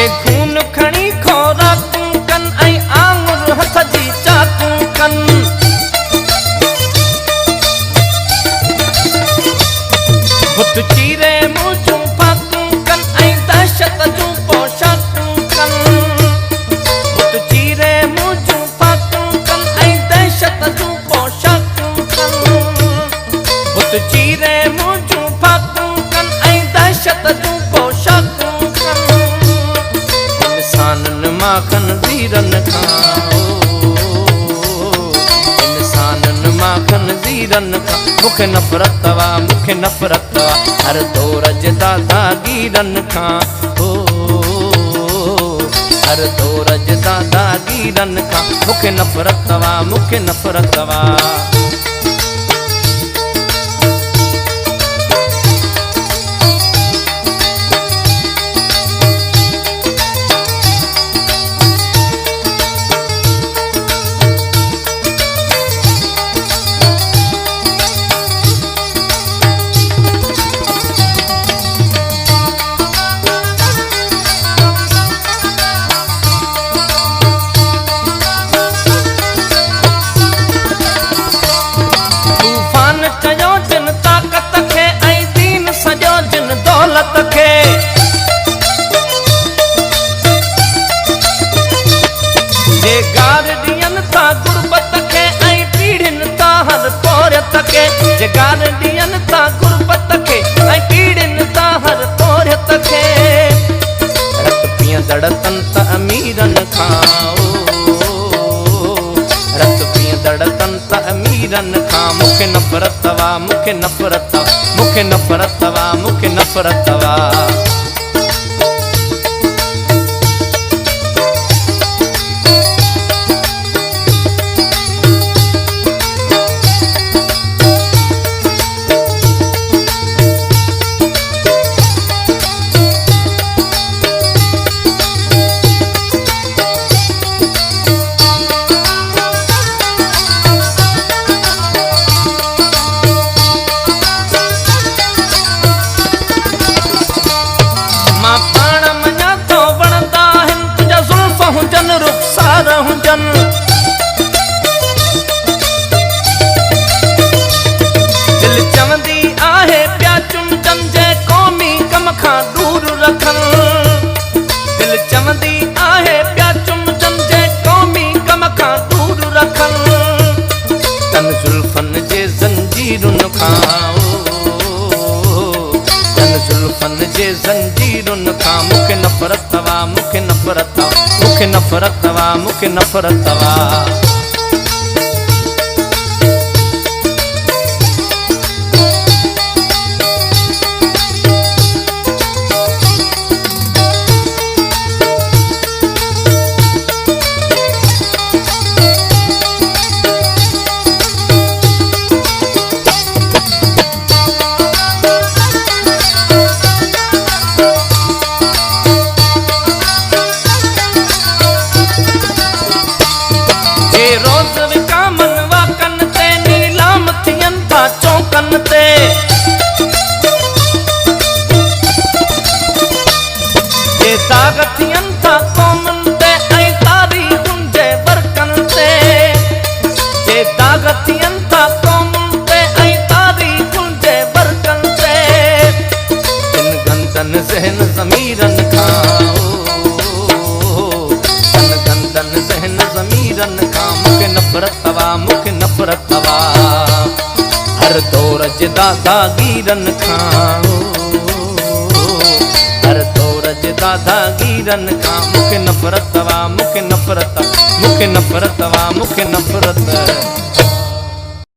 जे खून खणी खोराकूं कन ऐं आंगुर हथ जी चाकूं कन बुत चीरे मुंह जूं फाकूं कन ऐं दहशत जूं पोशाकूं कन बुत चीरे मुंह जूं फाकूं कन ऐं दहशत जूं पोशाकूं कन बुत चीरे मुंह जूं फाकूं कन ऐं दहशत जूं पोशाकूं कन इंसानन मां खनज़ीरन खां इंसानन मां खनज़ीरन खां मुखे नफ़रत तवा मुखे नफ़रत तवा हर दौर जे दादागीरन खां हर दौर जे दादागीरन खां मुखे नफ़रत तवा मुखे नफ़रत तवा जगार ॾियनि था गुरबत खे ऐं पीड़िनि था हर तोरियत खे रत पीअंदड़ तन त अमीरनि खां रत पीअंदड़ तन त अमीरनि खां मुखे नफ़रत तवा मुखे नफ़रत तवा मुखे नफ़रत तवा मुखे नफ़रत तवा दिल चवंदी आहे प्या चुमचन जे क़ौमी कम खां दूर रखन दिल चवंदी आहे प्या चुमचन जे क़ौमी कम खां दूर रखन तन जुल्फन जे ज़ंजीरुनि खां तन जुल्फन जे ज़ंजीरुनि खां मुखे नफ़रत तवा मुखे नफ़रत तवा मुखे नफ़रत तवा मुखे नफ़रत तवा रोज़ विकामन वाकन ते नीलाम थियनि था चौकन ते जे दाग थियनि था क़ौमुनि ते ऐं तारीख़ुनि जे बरकनि ते जे दाग थियनि था क़ौमुनि ते ऐं तारीख़ुनि जे बरकनि ते जिन गंदनि ज़हन ज़मीरनि खां जिन गंदनि ज़हन ज़मीरनि खां मुखे नफ़रत तवा मुखे नफ़रत तवा हर दौर जे दादागीरनि खां हर दौर जे दादागीरनि खां मुखे नफ़रत तवा मुखे नफ़रत तवा मुखे नफ़रत तवा मुखे नफ़रत